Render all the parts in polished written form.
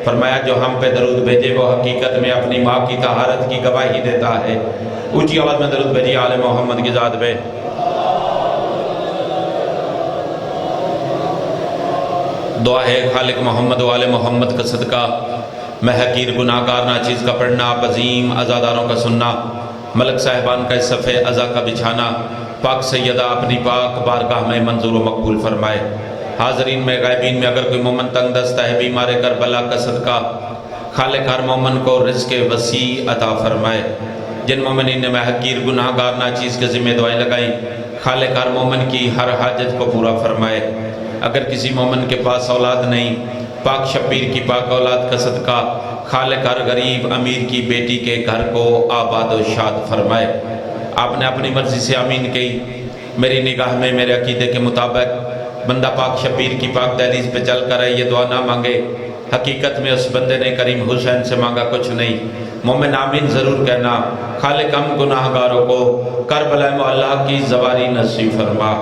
فرمایا جو ہم پہ درود بھیجے وہ حقیقت میں اپنی ماں کی طہارت کی گواہی دیتا ہے۔ اونچی آواز میں درود بھیجیے آل محمد کی ذات پہ۔ دعا ہے خالق محمد و آل محمد کا صدقہ، میں حقیر گناہگار ناچیز کا پڑھنا، آپ عظیم عزاداروں کا سننا، ملک صاحبان کا اس صفحے عزا کا بچھانا، پاک سیدہ اپنی پاک بارگاہ میں منظور و مقبول فرمائے۔ حاضرین میں غائبین میں اگر کوئی مومن تنگ دست ہے، بیمار کربلا کا صدقہ خالق ہر مومن کو رزق وسیع عطا فرمائے۔ جن مومنین نے میں حقیر گناہگار ناچیز کے ذمہ دعائیں لگائیں، خالق ہر مومن کی ہر حاجت کو پورا فرمائے۔ اگر کسی مومن کے پاس اولاد نہیں، پاک شبیر کی پاک اولاد کا صدقہ خالق ہر غریب امیر کی بیٹی کے گھر کو آباد و شاد فرمائے۔ آپ نے اپنی مرضی سے آمین کی۔ میری نگاہ میں میرے عقیدے کے مطابق بندہ پاک شبیر کی پاک دہلیز پہ چل کر ہے، یہ دعا نہ مانگے، حقیقت میں اس بندے نے کریم حسین سے مانگا کچھ نہیں۔ مومن آمین ضرور کہنا۔ خالق ہم گناہگاروں کو کربلا معلیٰ کی زواری نصیب فرما،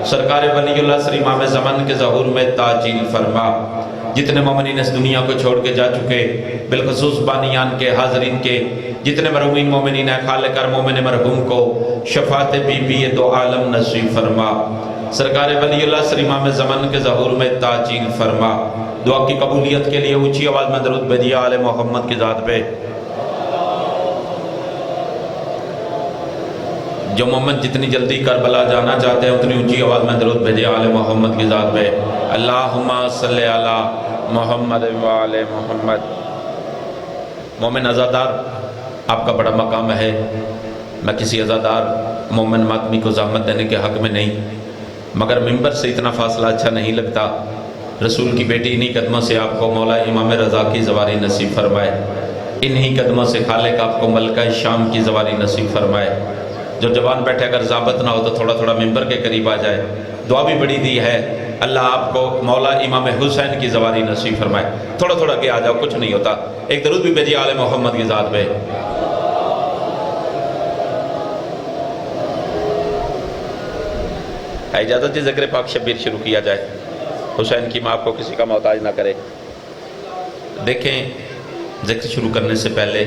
سرکار ولی اللہ سر امام زمان کے ظہور میں تاجیل فرما۔ جتنے مومنین اس دنیا کو چھوڑ کے جا چکے، بالخصوص بانیان کے حاضرین کے جتنے مرحومین مومنین ہیں، خالق ہر مومن مرحوم کو شفاعت بی بی دو عالم نصیب فرما، سرکار ولی اللہ سر امام زمان کے ظہور میں تاجیل فرما۔ دعا کی قبولیت کے لیے اونچی آواز میں درود بھیجیے آل محمد کی ذات پہ۔ جو مومن جتنی جلدی کربلا جانا چاہتے ہیں اتنی اونچی آواز میں درود بھیجیے آل محمد کی ذات پہ۔ اللہم صلی علی محمد و آل محمد۔ مومن عزادار آپ کا بڑا مقام ہے، میں کسی عزادار مومن ماتمی کو زحمت دینے کے حق میں نہیں، مگر ممبر سے اتنا فاصلہ اچھا نہیں لگتا۔ رسول کی بیٹی انہی قدموں سے آپ کو مولا امام رضا کی زواری نصیب فرمائے، انہی قدموں سے خالق آپ کو ملکہ شام کی زواری نصیب فرمائے۔ جو جوان بیٹھے اگر ضابط نہ ہو تو تھوڑا تھوڑا ممبر کے قریب آ جائے، دعا بھی بڑی دی ہے، اللہ آپ کو مولا امام حسین کی زواری نصیب فرمائے۔ تھوڑا تھوڑا کے آ جاؤ، کچھ نہیں ہوتا۔ ایک درود بھی بھیجیے آل محمد کی ذات پہ۔ اجازت جی ذکر پاک شبیر شروع کیا جائے، حسین کی ماں آپ کو کسی کا محتاج نہ کرے۔ دیکھیں ذکر شروع کرنے سے پہلے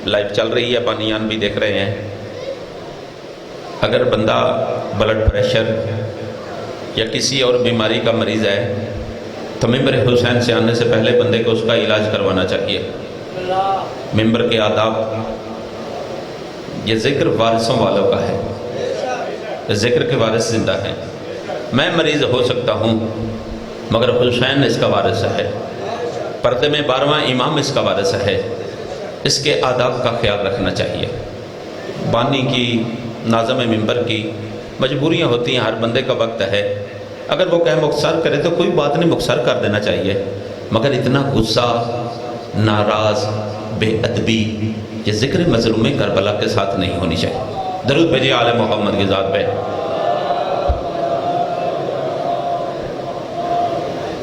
لائیو چل رہی ہے، بانیان بھی دیکھ رہے ہیں، اگر بندہ بلڈ پریشر یا کسی اور بیماری کا مریض ہے تو ممبر حسین سے آنے سے پہلے بندے کو اس کا علاج کروانا چاہیے۔ ممبر کے آداب، یہ ذکر وارثوں والوں کا ہے، ذکر کے وارث زندہ ہیں۔ میں مریض ہو سکتا ہوں مگر حسین اس کا وارث ہے، پردے میں 12واں امام اس کا وارث ہے، اس کے آداب کا خیال رکھنا چاہیے۔ بانی کی، ناظم ممبر کی مجبوریاں ہوتی ہیں، ہر بندے کا وقت ہے، اگر وہ کہے مختصر کرے تو کوئی بات نہیں، مختصر کر دینا چاہیے، مگر اتنا غصہ، ناراض، بے ادبی یہ ذکر مظلوم کربلا کے ساتھ نہیں ہونی چاہیے۔ درود بھیجیے آل محمد کی ذات پہ۔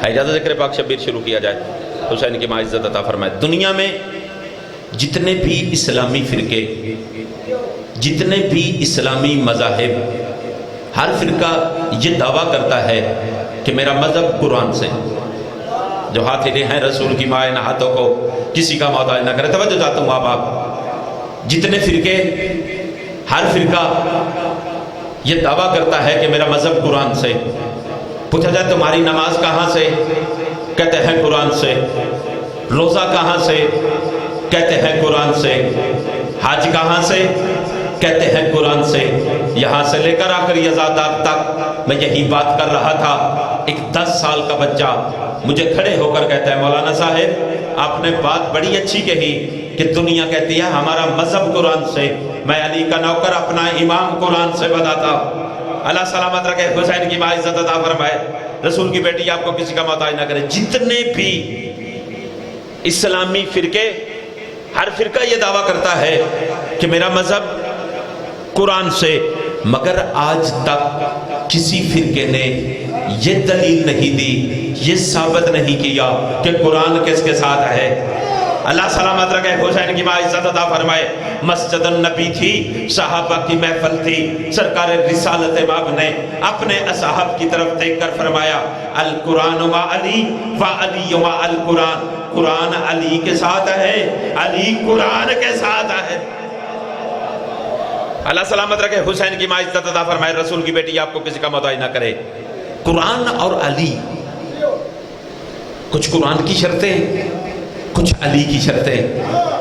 اجازت ذکر پاک شبیر شروع کیا جائے، حسین کی ماں عزت عطا فرمائے۔ دنیا میں جتنے بھی اسلامی فرقے، جتنے بھی اسلامی مذاہب، ہر فرقہ یہ دعویٰ کرتا ہے کہ میرا مذہب قرآن سے۔ جو ہاتھ ہلے ہیں رسول کی ماں ان ہاتھوں کو کسی کا محتاج نہ کرے۔ توجہ چاہتا ہوں آپ، جتنے فرقے، ہر فرقہ یہ دعویٰ کرتا ہے کہ میرا مذہب قرآن سے۔ پوچھا جائے تمہاری نماز کہاں سے؟ کہتے ہیں قرآن سے۔ روزہ کہاں سے؟ کہتے ہیں قرآن سے۔ حج کہاں سے؟ کہتے ہیں قرآن سے۔ یہاں سے لے کر آخری عزادار تک میں یہی بات کر رہا تھا، ایک 10 سال کا بچہ مجھے کھڑے ہو کر کہتا ہے مولانا صاحب آپ نے بات بڑی اچھی کہی کہ دنیا کہتی ہے ہمارا مذہب قرآن سے، میں علی کا نوکر اپنا امام قرآن سے بتاتا ہوں۔ اللہ سلامت رکھے، حسین کی ماں عزت عطا فرمائے، رسول کی بیٹی آپ کو کسی کا محتاج نہ کرے۔ جتنے بھی اسلامی فرقے، ہر فرقہ یہ دعویٰ کرتا ہے کہ میرا مذہب قرآن سے، مگر آج تک کسی فرقے نے یہ دلیل نہیں دی، یہ ثابت نہیں کیا کہ قرآن کس کے ساتھ ہے۔ اللہ سلامت رکھے، حسین کی ماں عزت عطا فرمائے۔ مسجد النبی تھی، صحابہ کی محفل تھی، سرکار رسالت باب نے اپنے اصحاب کی طرف دیکھ کر فرمایا القرآن ما علی و علی ما القرآن، قرآن علی کے ساتھ ہے، علی قرآن کے ساتھ ہے۔ اللہ سلامت رکھے، حسین کی ماں عزت عطا فرمائے، رسول کی بیٹی آپ کو کسی کا محتاج نہ کرے۔ قرآن اور علی، کچھ قرآن کی شرطیں، کچھ علی کی شرطیں۔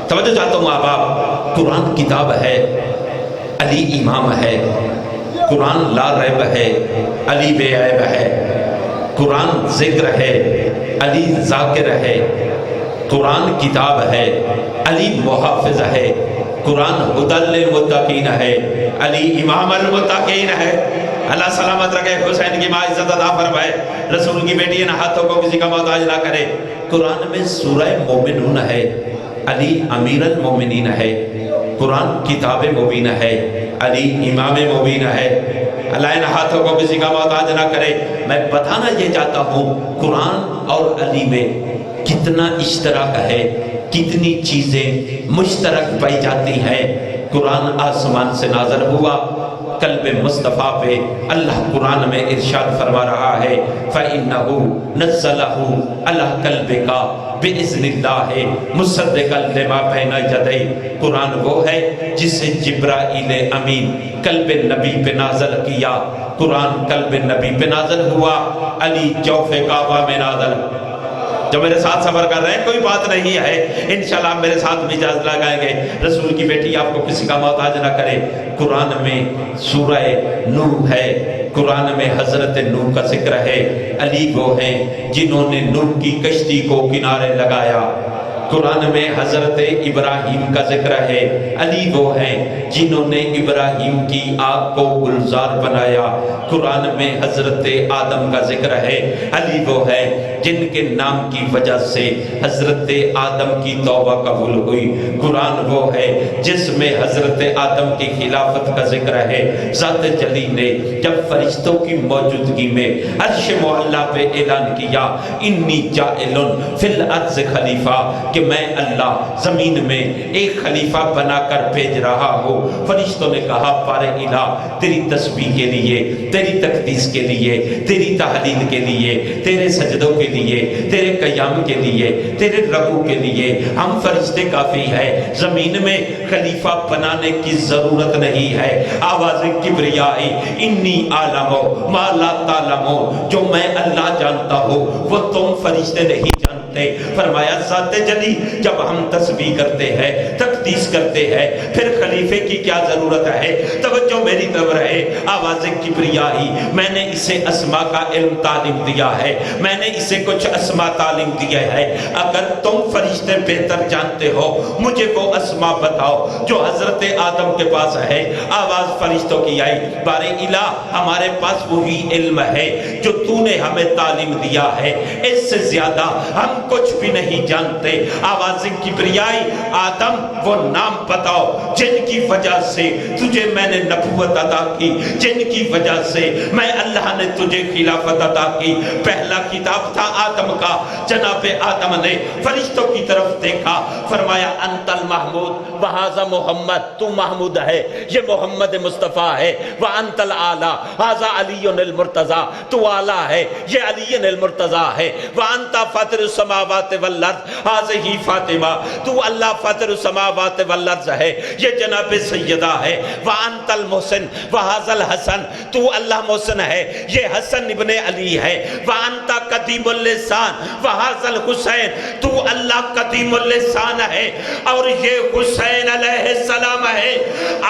توجہ چاہتا ہوں آپ، قرآن کتاب ہے، علی امام ہے، قرآن لا ریب ہے، علی بے عیب ہے، قرآن ذکر ہے، علی ذاکر ہے، قرآن کتاب ہے، علی محافظ ہے، قرآن ہدی للمتقین ہے، علی امام المتقین ہے۔ اللہ سلامت رکھے، حسین کی ماں عزت عطا فرمائے، رسول کی بیٹی ان ہاتھوں کو کسی کا محتاج نہ کرے۔ قرآن میں سورہ مومنون ہے، علی امیر المومنین ہے، قرآن کتاب مبین ہے، علی امام مبین ہے۔ اللہ ان ہاتھوں کو کسی کا محتاج نہ کرے۔ میں بتانا یہ چاہتا ہوں قرآن اور علی میں کتنا اشتراک ہے، کتنی چیزیں مشترک پائی جاتی ہیں۔ قرآن آسمان سے نازل ہوا، قلب مصطفیٰ پہ اللہ قرآن میں ارشاد فرما رہا ہے فَإِنَّهُ نَزَّلَهُ عَلَى قَلْبِكَ بِإِذْنِ اللَّهِ مُصَدِّقًا لِمَا بَيْنَ يَدَيْهِ۔ قرآن وہ ہے جسے جبرائیل امین قلب نبی پہ نازل کیا۔ قرآن قلب نبی پہ نازل ہوا، علی جوف کعبہ میں نازل۔ جو میرے ساتھ سفر کر رہے ہیں کوئی بات نہیں ہے، انشاءاللہ آپ میرے ساتھ مجاز لگائیں گے، رسول کی بیٹی آپ کو کسی کا محتاج نہ کرے۔ قرآن میں سورہ نوح ہے، قرآن میں حضرت نوح کا ذکر ہے، علی وہ ہیں جنہوں نے نوح کی کشتی کو کنارے لگایا۔ قرآن میں حضرت ابراہیم کا ذکر ہے، علی وہ ہیں جنہوں نے ابراہیم کی آگ کو گلزار بنایا۔ قرآن میں حضرت آدم کا ذکر ہے، علی وہ ہیں جن کے نام کی وجہ سے حضرت آدم کی توبہ قبول ہوئی۔ قرآن وہ ہے جس میں حضرت آدم کی خلافت کا ذکر ہے۔ ذات جلی نے جب فرشتوں کی موجودگی میں عرش معلیٰ پہ اعلان کیا انی جاعل فی الارض خلیفہ، کہ میں اللہ زمین میں ایک خلیفہ بنا کر بھیج رہا ہوں، فرشتوں نے کہا پارے الہ تیری تسبیح کے لیے، تیری تقدیس کے لیے، تیری تحلیل کے لیے، تیرے سجدوں کے لیے، تیرے قیام کے لیے، تیرے رکوع کے لیے ہم فرشتے کافی ہے، زمین میں خلیفہ بنانے کی ضرورت نہیں ہے۔ آواز کبریائی انی عالم ما لا تعلمون، جو میں اللہ جانتا ہوں وہ تم فرشتے نہیں جانتے۔ فرمایا ذات جلی جب ہم تسبیح کرتے ہیں، تقدیس کرتے ہیں، پھر خلیفے کی کیا ضرورت ہے؟ توجہ میری طرف رہے، آواز کبریائی میں نے اسے اسماء کا علم تعلیم دیا ہے، میں نے اسے کچھ اسماء تعلیم دیا ہے، اگر تم فرشتے بہتر جانتے ہو مجھے وہ اسماء بتاؤ جو حضرت آدم کے پاس ہے۔ آواز فرشتوں کی آئی بارے الہ ہمارے پاس وہی علم ہے جو تو نے ہمیں تعلیم دیا ہے، اس سے زیادہ ہم کچھ بھی نہیں جانتے۔ آواز کبریائی آدم وہ نام بتاؤ جن کی وجہ سے تجھے میں نے نبوت عطا کی، جن کی وجہ سے میں اللہ نے تجھے خلافت عطا کی۔ پہلا کتاب تھا آدم کا، جناب آدم نے فرشتوں کی طرف دیکھا، فرمایا انت المحمود وہذا محمد، تو محمود ہے یہ محمد مصطفیٰ ہے، وانت العالی ھذا علی المرتضیٰ، تو اعلیٰ ہے یہ علی المرتضیٰ ہے، وانت فاطر السماوات والارض ھذہ فاطمہ، تو اللہ فاطر السماوات والارض ہے یہ جناب سیدہ ہے، وانت المحسن وھذا الحسن، تو اللہ محسن ہے یہ حسن ابن علی ہے، وانت قدیم اللسان وھذا الحسین، تو اللہ قدیم اللسان ہے اور یہ حسین علیہ السلام ہے۔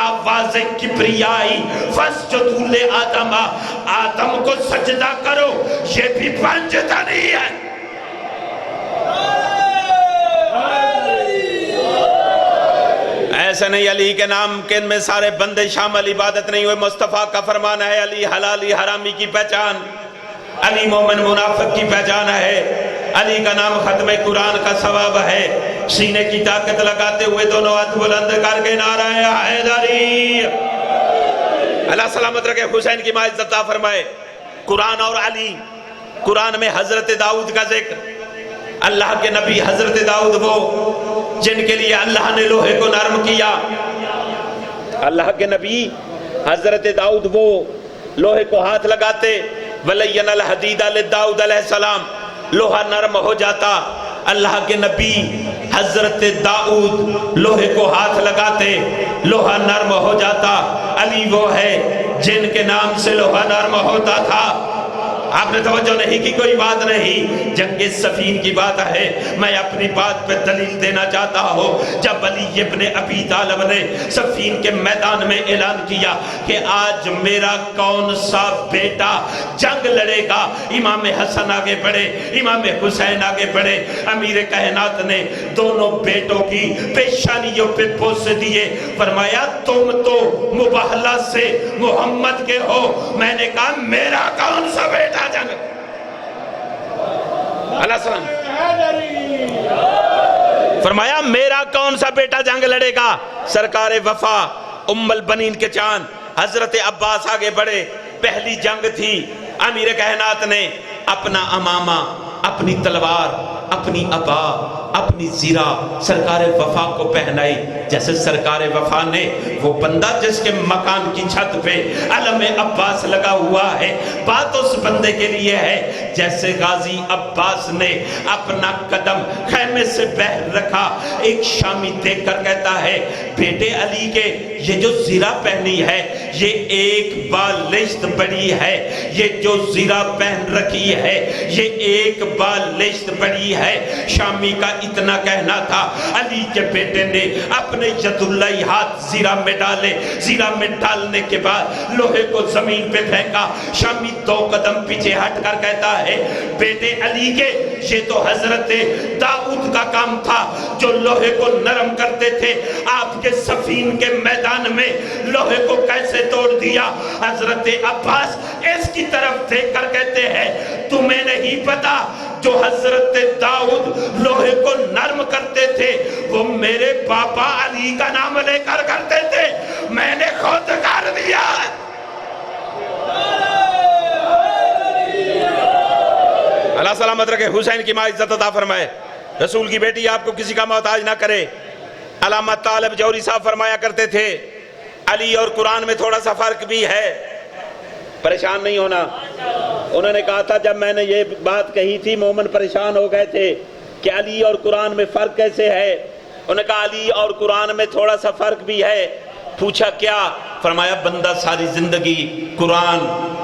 آواز کبریائی فاسجدوا لآدم، آدم کو سجدہ کرو، یہ بھی بنجدہ نہیں ہے۔ ایسے نہیں علی کے نام کے میں سارے بندے شامل، عبادت نہیں ہوئے، مصطفیٰ کا فرمان ہے علی حلالی حرامی کی پہچان، علی مومن منافق کی پہچان ہے، علی کا نام ختم قرآن کا ثواب ہے۔ سینے کی طاقت لگاتے ہوئے دونوں ہاتھ بلند کر کے نعرہ حیدری، اللہ سلامت رکھے، حسین کی ماں عزت عطا فرمائے۔ قرآن اور علی، قرآن میں حضرت داؤد کا ذکر، اللہ کے نبی حضرت داؤد وہ جن کے لیے اللہ نے لوہے کو نرم کیا، اللہ کے نبی حضرت داؤد وہ لوہے کو ہاتھ لگاتے، وَلَيَّنَ الْحَدِيدَ لِدَاؤد علیہ السلام، لوہا نرم ہو جاتا، اللہ کے نبی حضرت داؤد لوہے کو ہاتھ لگاتے لوہا نرم ہو جاتا، علی وہ ہے جن کے نام سے لوہا نرم ہوتا تھا۔ آپ نے توجہ نہیں کی، کوئی بات نہیں، جنگ صفین کی بات ہے۔ میں اپنی بات پہ دلیل دینا چاہتا ہوں۔ جب علی ابن ابی طالب نے صفین کے میدان میں اعلان کیا کہ آج میرا کون سا بیٹا جنگ لڑے گا، امام حسن آگے بڑھے، امام حسین آگے بڑھے، امیر کائنات نے دونوں بیٹوں کی پیشانیوں پہ بوسے دیے، فرمایا تم تو مباہلہ سے محمد کے ہو، میں نے کہا میرا کون سا بیٹا جنگ۔ اللہ سلام فرمایا میرا کون سا بیٹا جنگ لڑے گا۔ سرکار وفا ام البنین کے چاند حضرت عباس آگے بڑھے، پہلی جنگ تھی، امیر کائنات نے اپنا امامہ، اپنی تلوار، اپنی عبا، اپنی زیرہ سرکار وفا کو پہنائی۔ جیسے سرکار وفا نے وہ بندہ جس کے مکان کی چھت پہ علم عباس لگا ہوا ہے، بات اس بندے کے لیے ہے جیسے غازی عباس نے اپنا قدم خیمے سے باہر رکھا، ایک شامی دیکھ کر کہتا ہے بیٹے علی کے یہ جو زیرہ پہنی ہے یہ ایک بالشت بڑی ہے، یہ جو زیرہ پہن رکھی ہے یہ ایک بالشت بڑی ہے۔ شامی کا اتنا کہنا تھا، علی کے بیٹے نے اپنے ید اللہ ہاتھ زیرہ میں ڈالے، زیرہ میں ڈالنے کے بعد لوہے کو زمین پہ پھینکا۔ شامی دو قدم پیچھے ہٹ کر کہتا ہے بیٹے علی کے یہ تو حضرت داؤد کا کام تھا جو لوہے کو نرم کرتے تھے، آپ کے صفین کے میدان میں لوہے کو کیسے توڑ دیا۔ حضرت عباس اس کی طرف دیکھ کر کہتے ہیں تمہیں نہیں پتا جو حضرت داؤد لوہے کو نرم کرتے تھے وہ میرے باپا علی کا نام لے کر کرتے تھے، میں نے خود کر دیا۔ اللہ سلامت رکھے، حسین کی ماں عزت عطا فرمائے، رسول کی بیٹی آپ کو کسی کا محتاج نہ کرے۔ علامہ طالب جوہری صاحب فرمایا کرتے تھے علی اور قرآن میں تھوڑا سا فرق بھی ہے، پریشان نہیں ہونا۔ انہوں نے کہا تھا جب میں نے یہ بات کہی تھی مومن پریشان ہو گئے تھے کہ علی اور قرآن میں فرق کیسے ہے۔ انہوں نے کہا علی اور قرآن میں تھوڑا سا فرق بھی ہے۔ پوچھا کیا؟ فرمایا بندہ ساری زندگی قرآن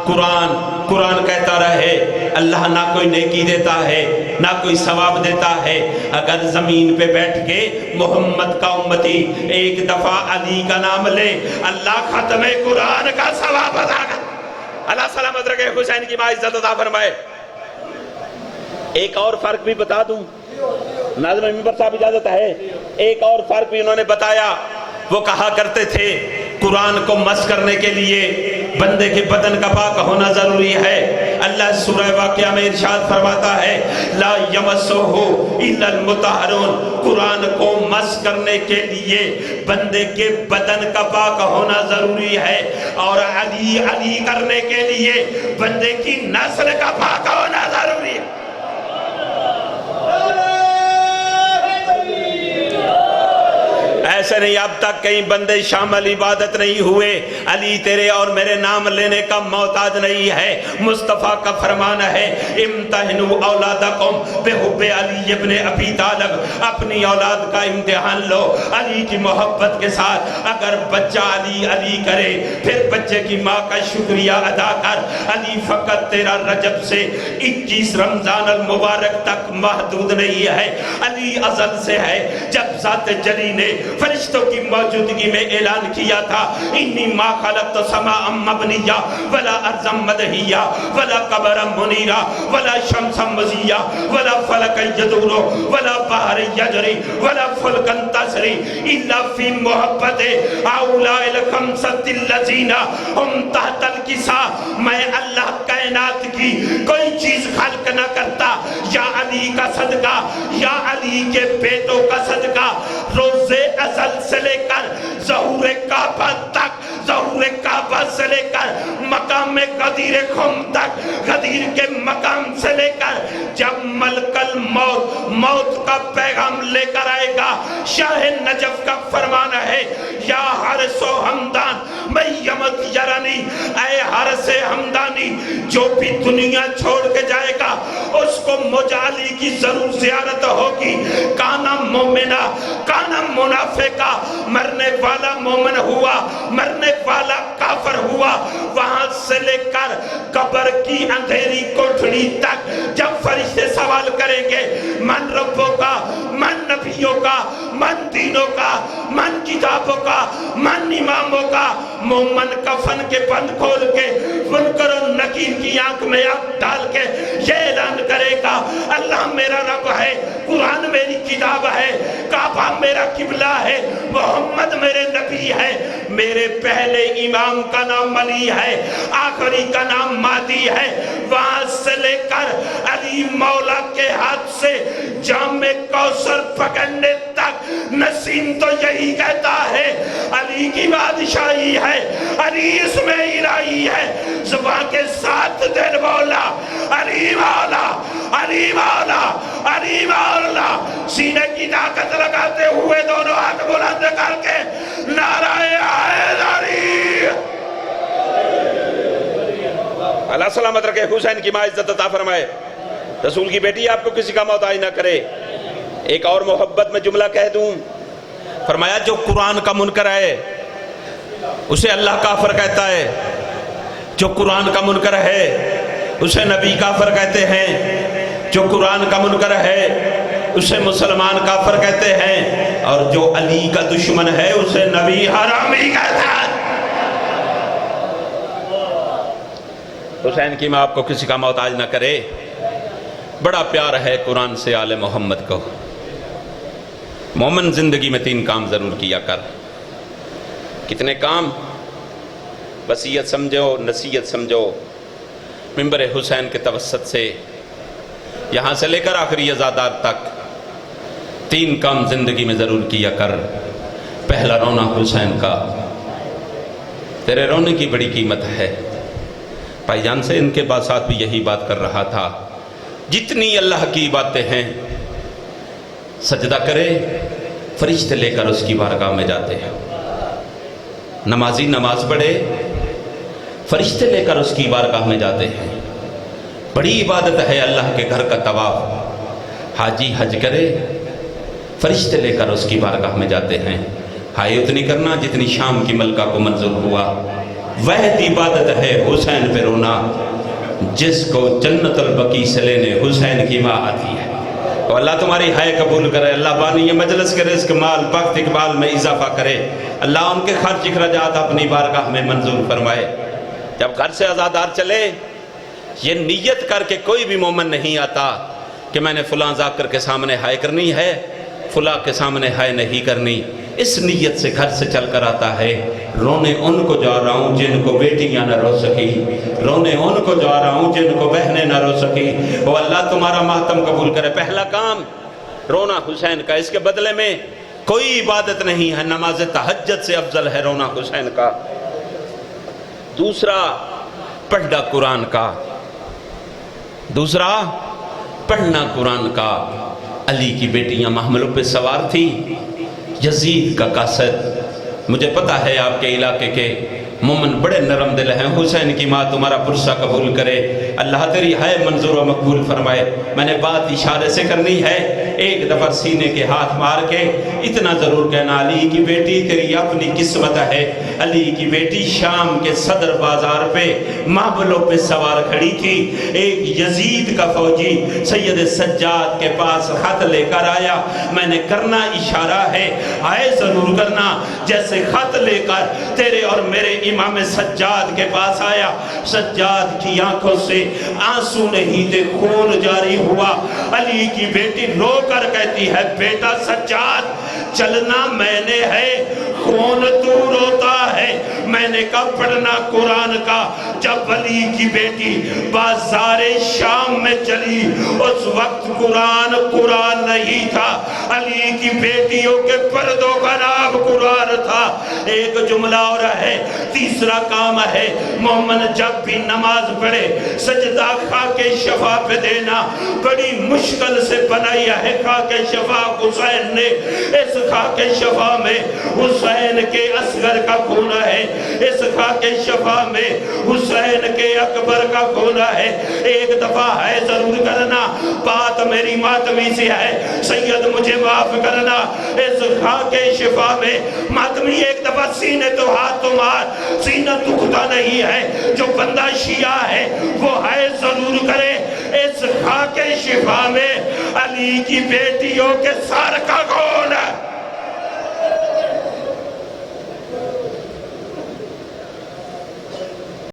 قرآن قرآن کہتا رہے، اللہ نہ کوئی نیکی دیتا ہے نہ کوئی ثواب دیتا ہے۔ اگر زمین پہ بیٹھ کے محمد کا امتی ایک دفعہ علی کا نام لے، اللہ ختم قرآن کا ثواب ادا کر۔ اللہ سلامت رکھے، حسین کی ماں عزت عطا فرمائے۔ ایک اور فرق بھی بتا دوں، ناظم ممبر صاحب اجازت ہے؟ ایک اور فرق بھی انہوں نے بتایا، وہ کہا کرتے تھے قرآن کو مس کرنے کے لیے بندے کے بدن کا پاک ہونا ضروری ہے۔ اللہ سورہ واقعہ میں ارشاد فرماتا ہے لا یمسہ الا المطہرون، قرآن کو مس کرنے کے لیے بندے کے بدن کا پاک ہونا ضروری ہے، اور علی علی کرنے کے لیے بندے کی نسل کا پاک ہونا ضروری ہے۔ ایسے نہیں اب تک کئی بندے شامل عبادت نہیں ہوئے، علی تیرے اور میرے نام لینے کا محتاج نہیں ہے۔ مصطفیٰ کا فرمان ہے امتحنوا اولادکم بحب علی ابن ابی طالب، اپنی اولاد کا امتحان لو علی کی محبت کے ساتھ۔ اگر بچہ علی علی کرے پھر بچے کی ماں کا شکریہ ادا کر۔ علی فقط تیرا رجب سے 21 رمضان المبارک تک محدود نہیں ہے، علی ازل سے ہے۔ جب ذات جلی نے فرشتوں کی موجودگی میں اعلان کیا تھا انی ما خلقت سماء مبنیہ ولا ارضا مدحیہ ولا قمرا منیرا ولا شمسا مضیہ ولا فلکا یدور ولا بحر یجری ولا فلکا تسری الا فی محبت اولاء الخمسۃ الذین هم تحت الکساء۔ میں اللہ کائنات کی کوئی چیز خلق نہ کرتا یا علی کا صدقہ یا علی کے بیٹوں کا صدقہ، روز ازل سے لے کر ظہور کعبہ تک، ظہور کعبہ سے لے کر مقام غدیر خم تک، غدیر کے مقام سے لے کر جب ملک الموت موت کا پیغام لے کر آئے گا، شاہ نجف کا فرمان ہے یا حرس و حمدان میں یمت یرنی، اے حرس عرض ہمدانی جو بھی دنیا چھوڑ کے جائے گا اس کو مجالی کی ضرور زیارت ہوگی. کانا مومنہ کانا منافقہ، مرنے والا مومن ہوا مرنے والا کافر ہوا. وہاں سے لے کر قبر کی اندھیری کوٹھڑی تک جب فرشتے سوال کریں گے من ربوں کا، من نبیوں کا، من دینوں کا، من کتابوں کا، من اماموں کا، مومن کفن کے بند کھول کے منکر و نکیر کی آنکھ میں آنکھ ڈال کے یہ اعلان کرے گا اللہ میرا رب ہے، قرآن میری کتاب ہے، کعبہ میرا قبلہ ہے، محمد میرے نبی ہے. میرے پہلے امام کا نام علی ہے، آخری کا نام مہدی ہے. وہاں سے لے کر علی مولا کے ہاتھ سے جام کوثر پکڑنے تک نسیم تو یہی کہتا ہے علی کی بادشاہی ہے، علی اس میں الہی ہے. زبان کے ساتھ دن مولا علی مولا علی مولا علی مولا. سینے کی طاقت لگاتے ہوئے دونوں ہاتھ بلند کر کے نعرہ حیدری. اللہ سلامت رکھے، حسین کی ماں عزت عطا فرمائے، رسول کی بیٹی آپ کو کسی کا محتاج نہ کرے. ایک اور محبت میں جملہ کہہ دوں، فرمایا جو قرآن کا منکر ہے اسے اللہ کافر کہتا ہے، جو قرآن کا منکر ہے اسے نبی کافر کہتے ہیں، جو قرآن کا منکر ہے اسے مسلمان کافر کہتے ہیں، اور جو علی کا دشمن ہے اسے نبی حرامی کہتا ہے. حسین کی ماں آپ کو کسی کا محتاج نہ کرے. بڑا پیار ہے قرآن سے آل محمد کو. مومن زندگی میں 3 کام ضرور کیا کر. کتنے کام؟ وصیت سمجھو، نصیحت سمجھو. منبر حسین کے توسط سے یہاں سے لے کر آخری عزادار تک 3 کام زندگی میں ضرور کیا کر. پہلا، رونا حسین کا. تیرے رونے کی بڑی قیمت ہے. بھائی جان سے ان کے بعد ساتھ بھی یہی بات کر رہا تھا. جتنی اللہ کی باتیں ہیں، سجدہ کرے فرشتے لے کر اس کی بارگاہ میں جاتے ہیں. نمازی نماز پڑھے فرشتے لے کر اس کی بارگاہ میں جاتے ہیں. بڑی عبادت ہے اللہ کے گھر کا طواف. حاجی حج کرے فرشتے لے کر اس کی بارگاہ میں جاتے ہیں. ہائے اتنی کرنا جتنی شام کی ملکہ کو منظور ہوا. وحد عبادت ہے حسین پہ رونا، جس کو جنت البقیع سے لینے حسین کی ماں آتی ہے. تو اللہ تمہاری ہائے قبول کرے. اللہ بانی مجلس کے رزق مال وقت اقبال میں اضافہ کرے. اللہ ان کے خرچ اخراجات اپنی بارگاہ میں منظور فرمائے. جب گھر سے عزادار چلے، یہ نیت کر کے کوئی بھی مومن نہیں آتا کہ میں نے فلاں ذاکر کے سامنے ہائے کرنی ہے، فلاں کے سامنے ہائے نہیں کرنی. اس نیت سے گھر سے چل کر آتا ہے، رونے ان کو جا رہا ہوں جن کو بیٹیاں نہ رو سکی، رونے ان کو جا رہا ہوں جن کو بہنیں نہ رو سکی. وہ اللہ تمہارا ماتم قبول کرے. پہلا کام رونا حسین کا. اس کے بدلے میں کوئی عبادت نہیں ہے. نماز تہجد سے افضل ہے رونا حسین کا. دوسرا، پڑھنا قرآن کا. دوسرا، پڑھنا قرآن کا. علی کی بیٹیاں محملوں پہ سوار تھی. یزید کا قاصد، مجھے پتا ہے آپ کے علاقے کے مومن بڑے نرم دل ہیں. حسین کی ماں تمہارا پرسہ قبول کرے. اللہ تیری ہائے منظور و مقبول فرمائے. میں نے بات اشارے سے کرنی ہے. ایک دفعہ سینے کے ہاتھ مار کے اتنا ضرور کہنا، علی کی بیٹی تیری اپنی قسمت ہے. علی کی بیٹی شام کے صدر بازار پہ محملوں پہ سوار کھڑی تھی. ایک یزید کا فوجی سید سجاد کے پاس خط لے کر آیا. میں نے کرنا اشارہ ہے، آئے ضرور کرنا. جیسے خط لے کر تیرے اور میرے امام سجاد کے پاس آیا، سجاد کی آنکھوں سے آنسو نہیں تھے، خون جاری ہوا. علی کی بیٹی رو کر کہتی ہے، بیٹا سجاد چلنا میں نے ہے، خون تو روتا ہے. میں نے کہا پڑھنا قرآن کا. جب علی کی بیٹی بازار شام میں چلی، اس وقت قرآن نہیں تھا. علی کی بیٹیوں کے پردوں کا نام قرآن تھا. ایک جملہ اور ہے. تیسرا کام ہے، مومن جب بھی نماز پڑھے سجدہ خاک شفا پہ دینا. بڑی مشکل سے بنایا ہے خاک شفا حسین نے. اس خاک شفا میں حسین کے اصغر کا خون ہے. اس خاک شفا میں حسین کے اکبر کا کونا ہے، ایک دفعہ ہے ضرور کرنا، بات میری ماتمی سے ہے، سید مجھے معاف کرنا، اس خاک شفا میں ماتمی ایک دفعہ سینے تو ہاتھ تو مار، سینہ دکھتا نہیں ہے، جو بندہ شیعہ ہے وہ ہے ضرور کرے، اس خاک شفا میں علی کی بیٹیوں کے سر کا